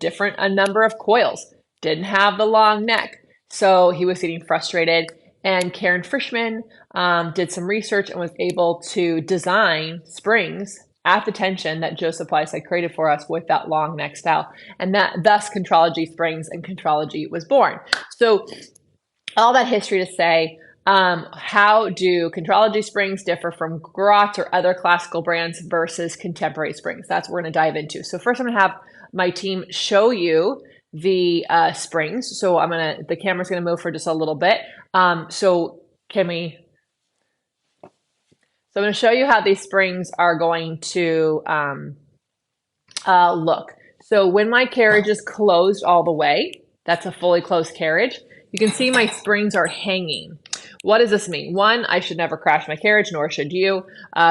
a number of coils, didn't have the long neck. So he was getting frustrated. And Karen Frischman did some research and was able to design springs at the tension that Joseph Pilates had created for us with that long neck style. And that thus Contrology Springs and Contrology was born. So all that history to say, how do Contrology springs differ from Gratz or other classical brands versus contemporary springs? That's what we're going to dive into. So first I'm going to have my team show you the springs. So the camera's going to move for just a little bit. So I'm going to show you how these springs are going to look. So when my carriage is closed all the way, that's a fully closed carriage, you can see my springs are hanging. What does this mean? One, I should never crash my carriage, nor should you,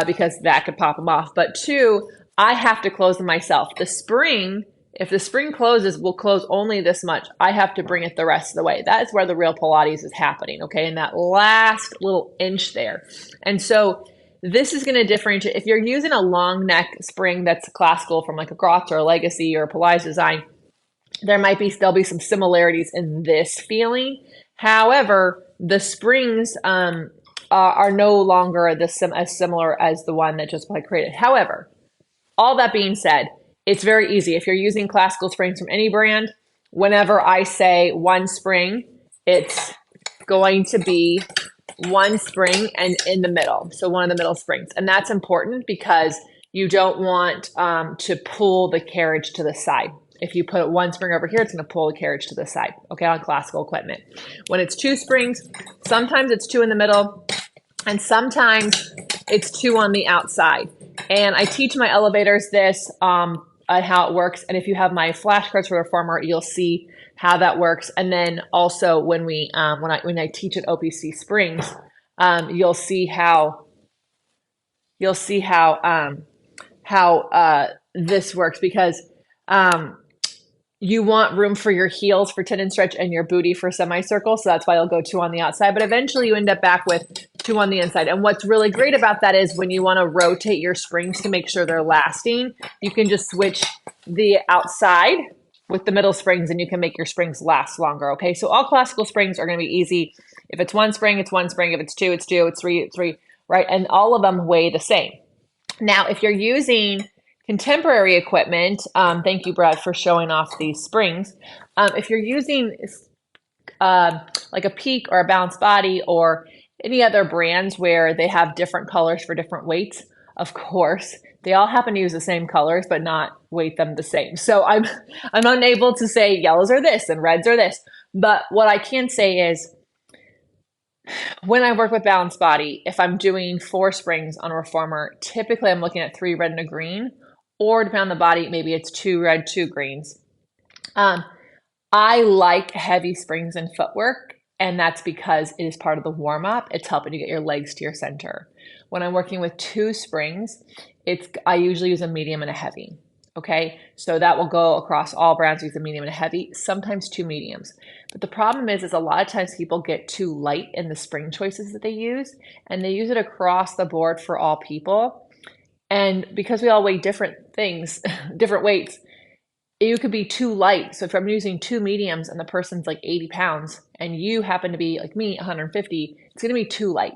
because that could pop them off. But two, I have to close them myself. The spring, if the spring closes, will close only this much. I have to bring it the rest of the way. That is where the real Pilates is happening, okay? In that last little inch there. And so this is going to differentiate. If you're using a long neck spring that's classical from like a Gratz or a Legacy or a Pilates design, there might be still be some similarities in this feeling. However, the springs are no longer as similar as the one that Joseph Pilates created. However, all that being said, it's very easy. If you're using classical springs from any brand, whenever I say one spring, it's going to be one spring and in the middle. So one of the middle springs. And that's important because you don't want to pull the carriage to the side. If you put one spring over here, it's going to pull the carriage to the side, okay, on classical equipment. When it's two springs, sometimes it's two in the middle, and sometimes it's two on the outside. And I teach my elevators this on how it works. And if you have my flashcards for Reformer, you'll see how that works. And then also when I teach at OPC Springs, you'll see how this works, because you want room for your heels for tendon stretch and your booty for semicircle. So that's why you'll go two on the outside, but eventually you end up back with two on the inside. And what's really great about that is when you want to rotate your springs to make sure they're lasting, you can just switch the outside with the middle springs and you can make your springs last longer. Okay. So all classical springs are going to be easy. If it's one spring, it's one spring. If it's two, it's two. It's three, it's three, right? And all of them weigh the same. Now, if you're using contemporary equipment, thank you, Brad, for showing off these springs. If you're using like a Peak or a Balanced Body or any other brands where they have different colors for different weights, of course, they all happen to use the same colors, but not weight them the same. So I'm unable to say yellows are this and reds are this. But what I can say is when I work with Balanced Body, if I'm doing 4 springs on a reformer, typically I'm looking at 3 red and a green, or depending on the body, maybe it's 2 red, 2 greens. I like heavy springs and footwork, and that's because it is part of the warm-up. It's helping you get your legs to your center. When I'm working with 2 springs, I usually use a medium and a heavy. Okay, so that will go across all brands. Use a medium and a heavy, sometimes 2 mediums. But the problem is a lot of times people get too light in the spring choices that they use, and they use it across the board for all people. And because we all weigh different things, different weights, you could be too light. So if I'm using 2 mediums and the person's like 80 pounds and you happen to be like me, 150, it's going to be too light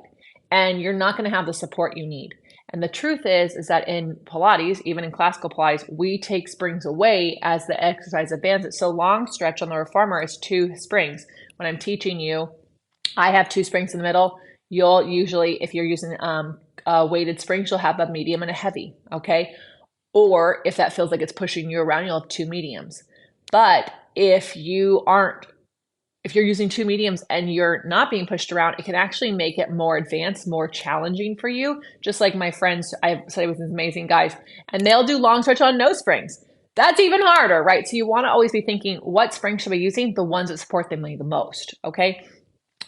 and you're not going to have the support you need. And the truth is that in Pilates, even in classical Pilates, we take springs away as the exercise advances. So long stretch on the reformer is 2 springs. When I'm teaching you, I have 2 springs in the middle. You'll usually, if you're using weighted springs, you'll have a medium and a heavy, okay? Or if that feels like it's pushing you around, you'll have 2 mediums. But if you're using 2 mediums and you're not being pushed around, it can actually make it more advanced, more challenging for you. Just like my friends, I've studied with these amazing guys, and they'll do long stretch on no springs. That's even harder, right? So you want to always be thinking, what springs should I be using? The ones that support them the most, okay?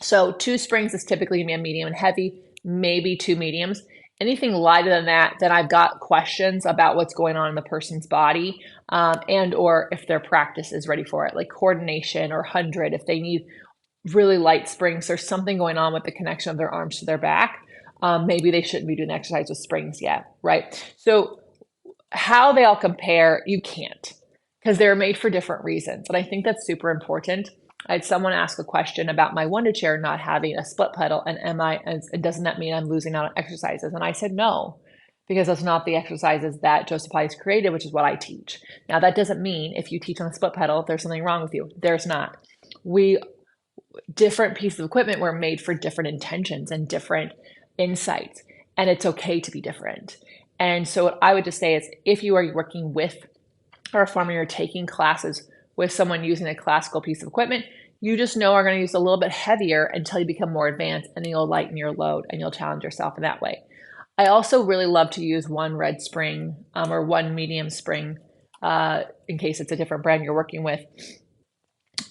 So 2 springs is typically going to be a medium and heavy, maybe 2 mediums. Anything lighter than that, then I've got questions about what's going on in the person's body and or if their practice is ready for it, like coordination or 100. If they need really light springs, there's something going on with the connection of their arms to their back. Maybe they shouldn't be doing exercise with springs yet, right? So how they all compare, you can't. because they're made for different reasons. And I think that's super important. I had someone ask a question about my one to chair not having a split pedal, and doesn't that mean I'm losing out on exercises? And I said no, because that's not the exercises that Joseph Pilates created, which is what I teach. Now, that doesn't mean if you teach on a split pedal, there's something wrong with you. There's not. Different pieces of equipment were made for different intentions and different insights, and it's okay to be different. And so what I would just say is, if you are working with a reformer, you're taking classes with someone using a classical piece of equipment, you just know are going to use a little bit heavier until you become more advanced, and then you'll lighten your load and you'll challenge yourself in that way. I also really love to use one red spring or one medium spring in case it's a different brand you're working with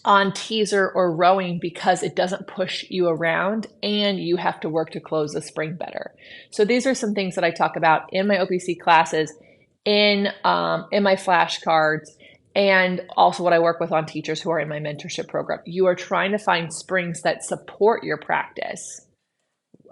on teaser or rowing, because it doesn't push you around and you have to work to close the spring better. So these are some things that I talk about in my OPC classes, in my flashcards, and also what I work with on teachers who are in my mentorship program. You are trying to find springs that support your practice.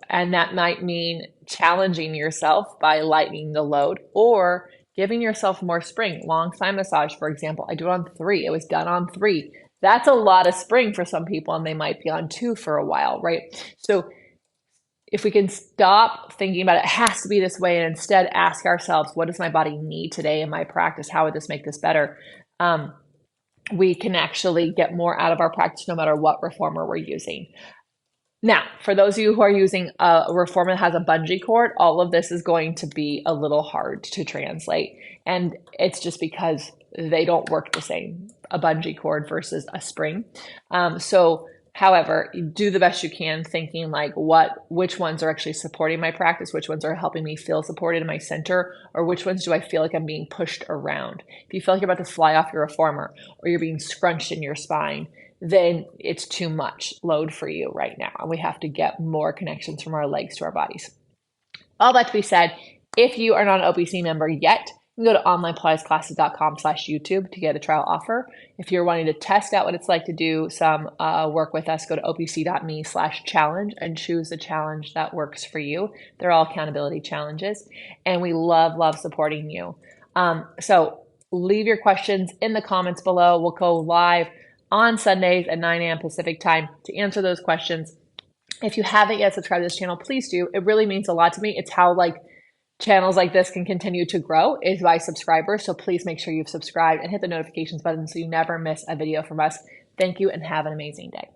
And that might mean challenging yourself by lightening the load, or giving yourself more spring. Long thigh massage, for example, I do it on 3. It was done on 3. That's a lot of spring for some people, and they might be on 2 for a while, right? So if we can stop thinking about it has to be this way, and instead ask ourselves, what does my body need today in my practice? How would this make this better? We can actually get more out of our practice no matter what reformer we're using. Now, for those of you who are using a reformer that has a bungee cord, all of this is going to be a little hard to translate. And it's just because they don't work the same, a bungee cord versus a spring. However, do the best you can, thinking like which ones are actually supporting my practice, which ones are helping me feel supported in my center, or which ones do I feel like I'm being pushed around. If you feel like you're about to fly off your reformer, or you're being scrunched in your spine, then it's too much load for you right now. And we have to get more connections from our legs to our bodies. All that to be said, if you are not an OPC member yet, you can go to onlinepilatesclasses.com/YouTube to get a trial offer. If you're wanting to test out what it's like to do some work with us, go to opc.me/challenge and choose the challenge that works for you. They're all accountability challenges, and we love supporting you. So leave your questions in the comments below. We'll go live on Sundays at 9 a.m. Pacific time to answer those questions. If you haven't yet subscribed to this channel, please do. It really means a lot to me. It's how channels like this can continue to grow, is by subscribers. So please make sure you've subscribed and hit the notifications button so you never miss a video from us. Thank you and have an amazing day.